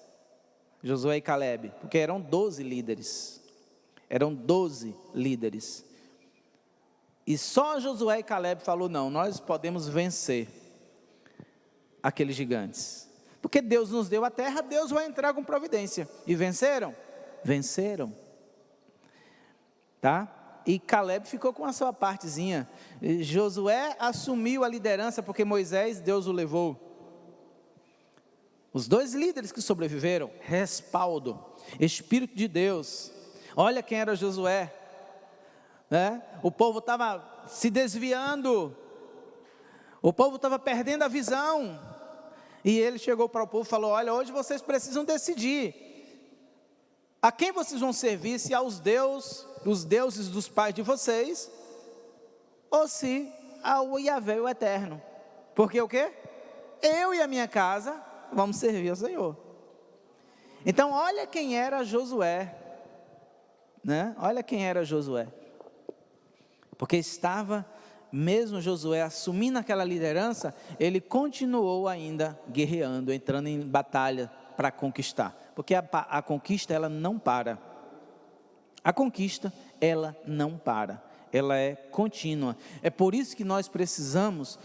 Josué e Caleb, porque eram 12 líderes. E só Josué e Caleb falou: não, nós podemos vencer aqueles gigantes, porque Deus nos deu a terra, Deus vai entrar com providência. E venceram? Venceram, tá? E Caleb ficou com a sua partezinha. Josué assumiu a liderança, porque Moisés, Deus o levou. Os 2 líderes que sobreviveram, respaldo, Espírito de Deus. Olha quem era Josué, né? O povo estava se desviando, o povo estava perdendo a visão, e ele chegou para o povo e falou: olha, hoje vocês precisam decidir a quem vocês vão servir, se aos os deuses dos pais de vocês, ou se ao Yahvé, o Eterno. Porque o quê? Eu e a minha casa vamos servir ao Senhor. Então olha quem era Josué, né? Olha quem era Josué, porque estava, mesmo Josué assumindo aquela liderança, ele continuou ainda guerreando, entrando em batalha para conquistar, porque a conquista ela não para. A conquista ela não para, ela é contínua. É por isso que nós precisamos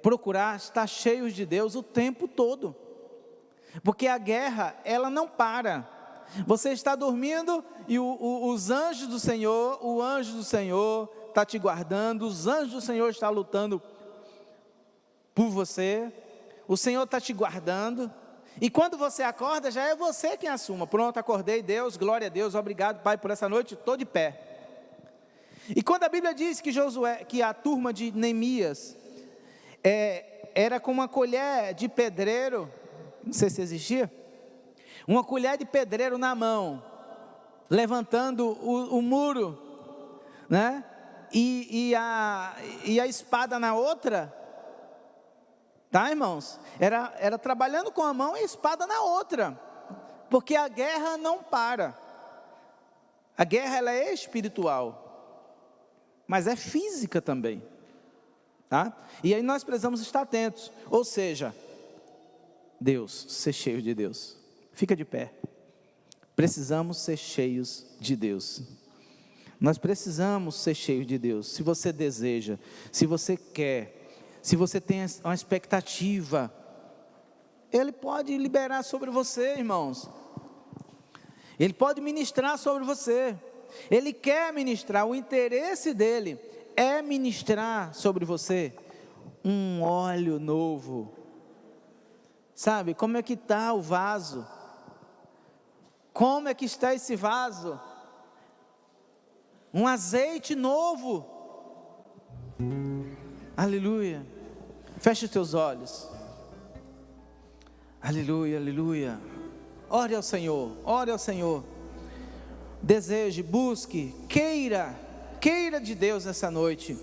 procurar estar cheios de Deus o tempo todo, porque a guerra ela não para. Você está dormindo e os anjos do Senhor, o anjo do Senhor está te guardando, os anjos do Senhor estão lutando por você, o Senhor está te guardando, e quando você acorda, já é você quem assuma. Pronto, acordei, Deus, glória a Deus, obrigado, Pai, por essa noite, estou de pé. E quando a Bíblia diz que a turma de Neemias era com uma colher de pedreiro, não sei se existia, uma colher de pedreiro na mão, levantando o muro, né? E a espada na outra, tá, irmãos? Era trabalhando com a mão e a espada na outra, porque a guerra não para. A guerra, ela é espiritual, mas é física também, tá? E aí nós precisamos estar atentos, ou seja, Deus, ser cheio de Deus. Fica de pé. Precisamos ser cheios de Deus. Nós precisamos ser cheios de Deus. Se você deseja, se você quer, se você tem uma expectativa, Ele pode liberar sobre você, irmãos. Ele pode ministrar sobre você. Ele quer ministrar, o interesse dele é ministrar sobre você um óleo novo. Sabe, como é que está o vaso? Como é que está esse vaso? Um azeite novo. Aleluia. Feche os teus olhos. Aleluia, aleluia. Ore ao Senhor, ore ao Senhor. Deseje, busque, queira de Deus nessa noite.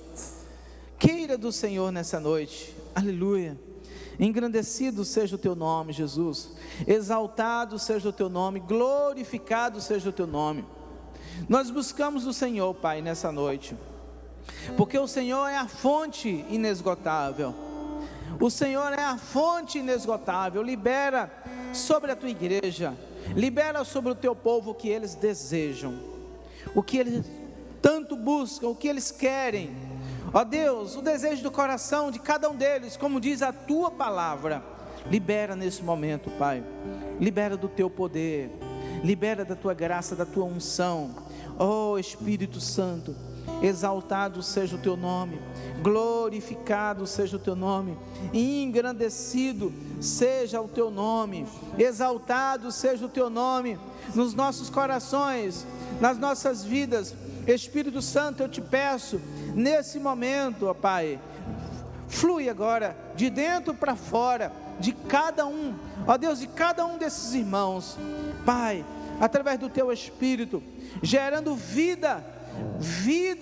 Queira do Senhor nessa noite. Aleluia. Engrandecido seja o teu nome, Jesus. Exaltado seja o teu nome, glorificado seja o teu nome. Nós buscamos o Senhor, Pai, nessa noite, porque o Senhor é a fonte inesgotável. O Senhor é a fonte inesgotável. Libera sobre a tua igreja, libera sobre o teu povo o que eles desejam, o que eles tanto buscam, o que eles querem. Ó Deus, o desejo do coração de cada um deles, como diz a tua palavra, libera nesse momento, Pai. Libera do teu poder, libera da tua graça, da tua unção. Ó Espírito Santo, exaltado seja o teu nome, glorificado seja o teu nome, engrandecido seja o teu nome, exaltado seja o teu nome nos nossos corações, nas nossas vidas. Espírito Santo, eu te peço nesse momento, ó Pai, flui agora de dentro para fora de cada um, ó Deus, de cada um desses irmãos, Pai, através do teu Espírito, gerando vida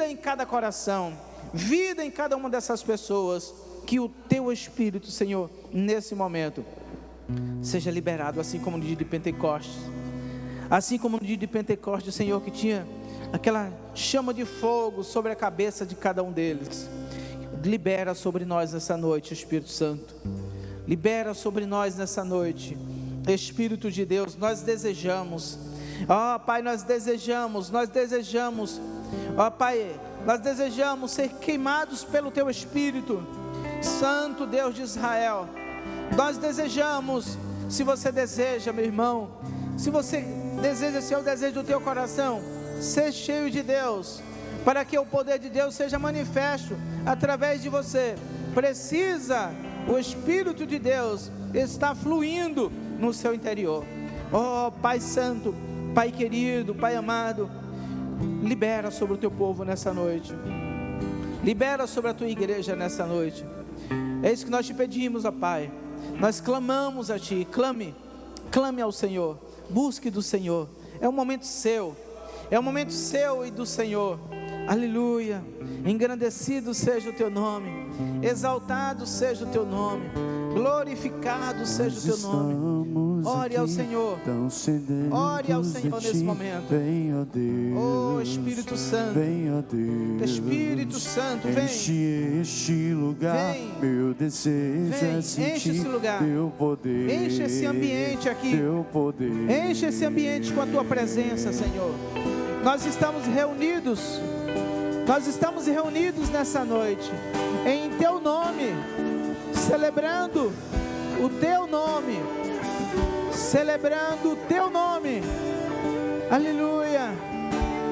em cada coração, vida em cada uma dessas pessoas. Que o teu Espírito, Senhor, nesse momento seja liberado, assim como no dia de Pentecostes, assim como no dia de Pentecostes, Senhor, que tinha aquela chama de fogo sobre a cabeça de cada um deles. Libera sobre nós nessa noite, Espírito Santo. Libera sobre nós nessa noite, Espírito de Deus. Nós desejamos, ó Pai, nós desejamos, ó Pai, nós desejamos ser queimados pelo teu Espírito Santo, Deus de Israel. Nós desejamos, se você deseja, meu irmão, se você deseja, se é o desejo do teu coração, ser cheio de Deus, para que o poder de Deus seja manifesto através de você, precisa o Espírito de Deus estar fluindo no seu interior. Oh Pai Santo, Pai querido, Pai amado, libera sobre o teu povo nessa noite, libera sobre a tua igreja nessa noite. É isso que nós te pedimos, ó Pai. Nós clamamos a Ti, clame ao Senhor, busque do Senhor. É um momento seu, é um momento seu e do Senhor. Aleluia. Engrandecido seja o teu nome, exaltado seja o teu nome, glorificado seja o teu nome. Ore ao Senhor, ore ao Senhor nesse momento. Oh Espírito Santo, Espírito Santo, vem, enche este lugar, vem, meu desejo é sentir enche esse lugar, teu poder, enche esse ambiente aqui, teu poder, enche esse ambiente com a tua presença, Senhor. Nós estamos reunidos nessa noite, em teu nome, celebrando o teu nome, Aleluia.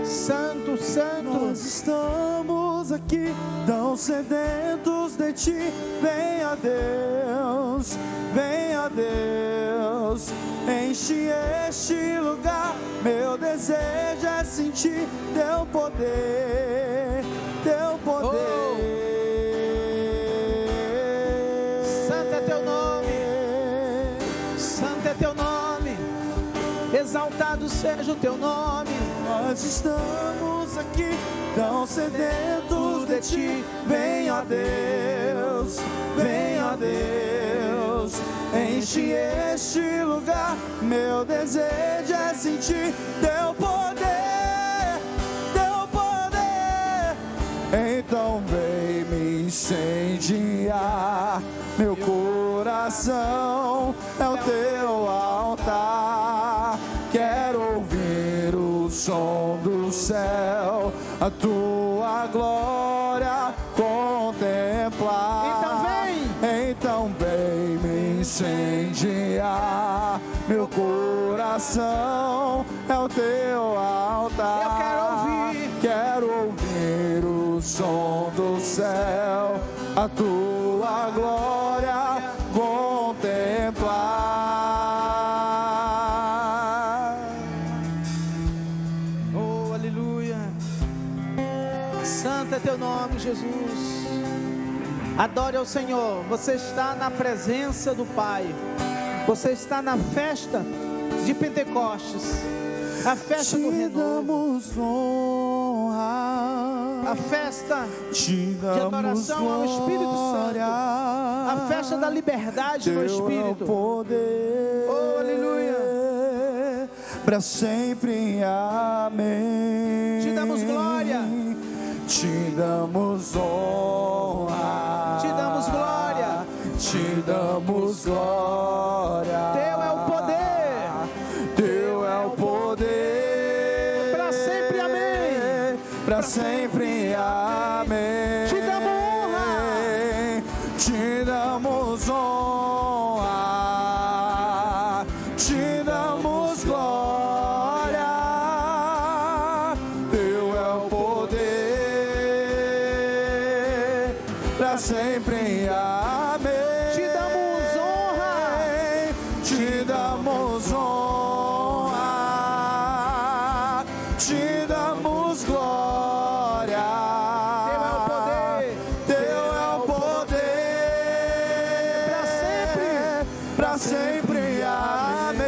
Santo, santo. Nós estamos aqui, tão sedentos de ti. Venha Deus, venha Deus, enche este lugar. Meu desejo é sentir teu poder, teu poder. Santo é teu nome, santo é teu nome, exaltado seja o teu nome. Nós estamos aqui, tão sedentos de ti. Venha Deus, venha Deus, enche este lugar. Meu desejo é sentir teu poder, teu poder. Então vem me incendiar. Meu coração é o teu altar. Quero ouvir o som do céu, a tua glória contemplar. Então vem me incendiar. Meu coração é o teu altar. Quero ouvir o som do céu, a tua glória contemplar. Santo é teu nome, Jesus. Adore ao Senhor. Você está na presença do Pai. Você está na festa de Pentecostes, a festa do renovo, a festa de adoração ao Espírito Santo, a festa da liberdade no Espírito. Oh, aleluia. Para sempre, amém. Te damos glória, te damos honra, te damos glória, te damos glória. Teu é o poder, teu é o poder. para sempre, amém. Para sempre, amém. Te damos honra, te damos honra, te damos glória. Teu é o poder, para sempre, amém. te damos honra, Te damos honra, te damos glória. Teu é o poder, Teu é o poder, para sempre, amém.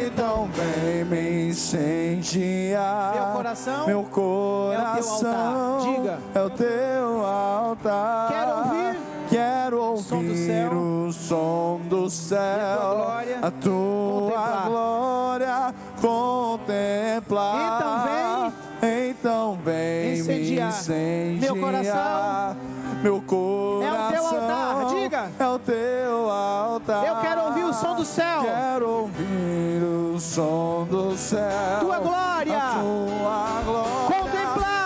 Então vem me incendiar. Meu coração Meu coração Diga. é o teu altar. Quero ouvir o som do céu, a tua glória contemplar. Então vem incendiar. me Meu coração meu coração é o teu altar. Diga. É o teu altar. Eu quero ouvir o som do céu. Quero ouvir o som do céu. Tua glória. A tua glória. Contemplar.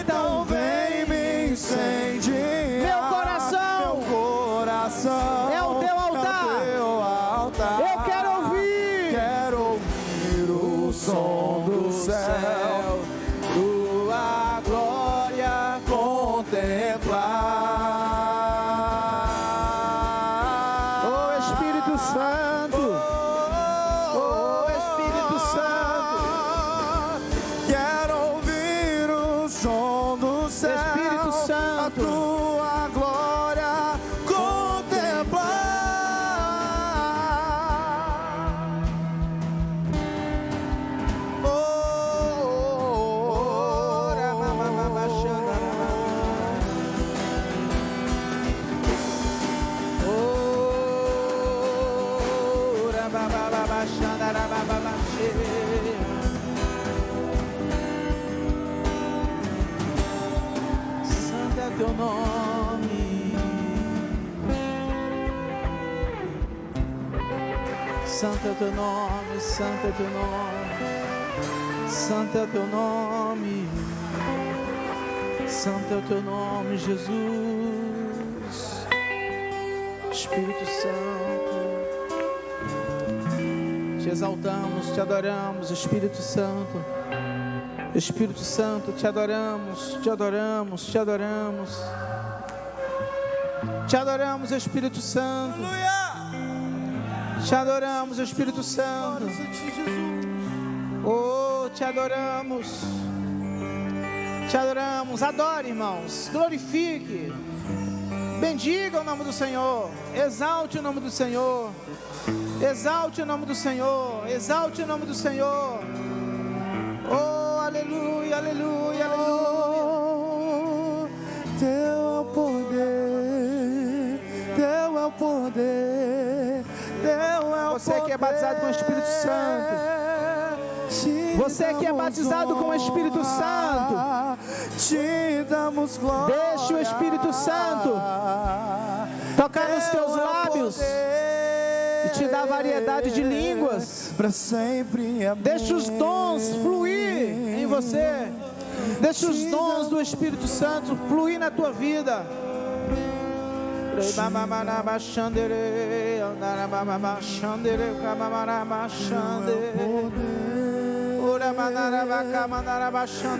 Então vem me incendiar. Meu coração é o teu altar. Eu quero ouvir o som do céu. Tua glória contemplar. Oh Espírito Santo, oh Espírito Santo, quero ouvir o som do céu. Espírito Santo. A tua glória contemplar. Santo é teu nome, santo é teu nome, santo é teu nome, santo é teu nome, santo é o teu nome, Jesus. Espírito Santo. Te exaltamos, te adoramos, Espírito Santo. Espírito Santo, te adoramos, te adoramos, te adoramos. Te adoramos, Espírito Santo. Te adoramos, Espírito Santo. Oh, te adoramos. Te adoramos. Adore, irmãos. Glorifique. Bendiga o nome do Senhor. Exalte o nome do Senhor. Exalte o nome do Senhor. Exalte o nome do Senhor. Oh, aleluia, aleluia, aleluia. Teu é o poder, teu é o poder, teu é o poder. Você que é batizado com o Espírito Santo. Você que é batizado com o Espírito Santo, te damos glória. Deixa o Espírito Santo tocar nos teus lábios e te dar variedade de línguas. Para sempre, amém. Deixa os dons fluir em você. Deixa os dons do Espírito Santo fluir na tua vida.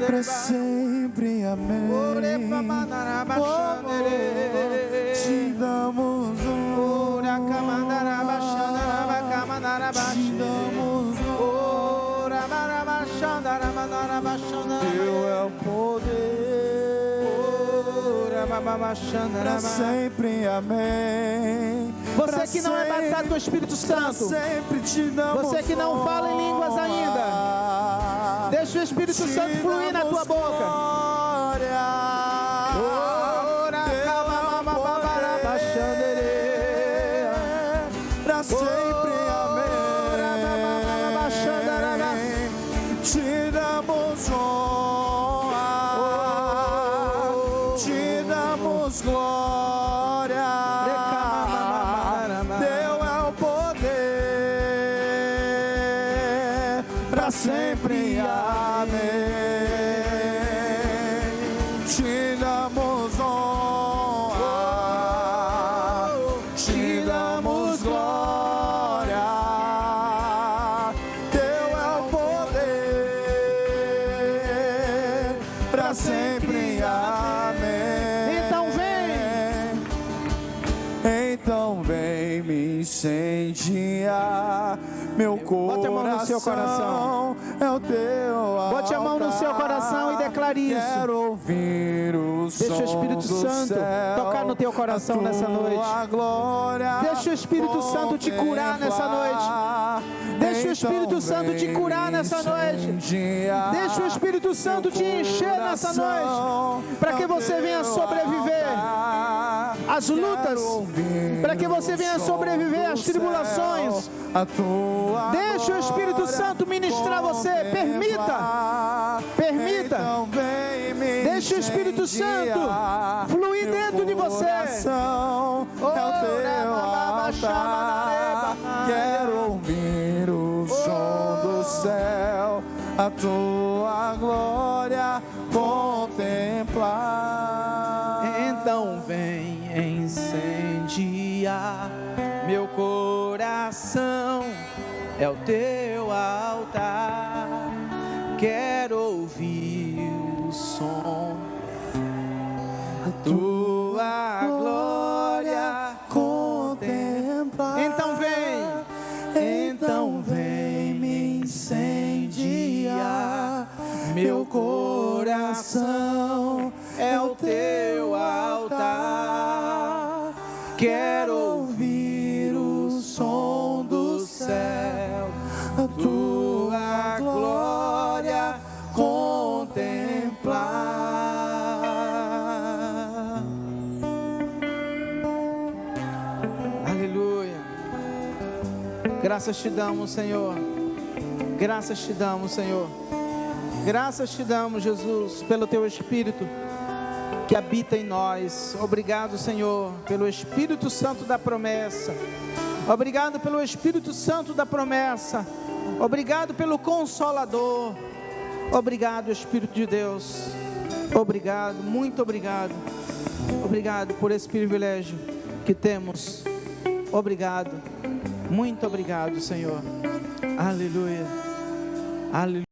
Para sempre, amém. Te damos Teu é o poder, para sempre, amém. Você que não é batizado com o Espírito Santo, você que não fala em línguas ainda, deixa o Espírito Santo fluir na tua boca. Para sempre, amém. Te damos honra, te damos glória. Teu é o poder, para sempre, amém. Te damos honra, te damos glória. Teu é o poder, para sempre, amém. Então vem me incendiar meu coração. Bote a mão no seu coração. É o teu altar. Bote a mão no seu coração e declare isso. Quero ouvir o Deixa o Espírito Santo tocar no teu coração nessa noite. Deixa o Espírito Santo te curar nessa noite. Deixa o Espírito Santo te curar nessa noite. Deixa o Espírito Santo te encher nessa noite, para que você venha sobreviver às lutas, para que você venha sobreviver às tribulações. Deixa o Espírito Santo ministrar você. Permita. Deixa o Espírito Santo fluir dentro de você. Quero ouvir o som do céu, a tua glória contemplar. Então vem incendiar meu coração, é o teu altar. Quero ouvir o som, a tua glória contemplar. Então vem me incendiar meu coração, é o teu altar. Quero ouvir o som do céu, a tua glória contemplar. Aleluia. Graças te damos, Senhor. Graças te damos, Senhor. Graças te damos, Jesus, pelo teu Espírito que habita em nós. Obrigado, Senhor, pelo Espírito Santo da promessa. Obrigado pelo Espírito Santo da promessa. Obrigado pelo Consolador. Obrigado, Espírito de Deus. Obrigado, muito obrigado. Obrigado por esse privilégio que temos Obrigado, muito obrigado, Senhor. Aleluia, aleluia.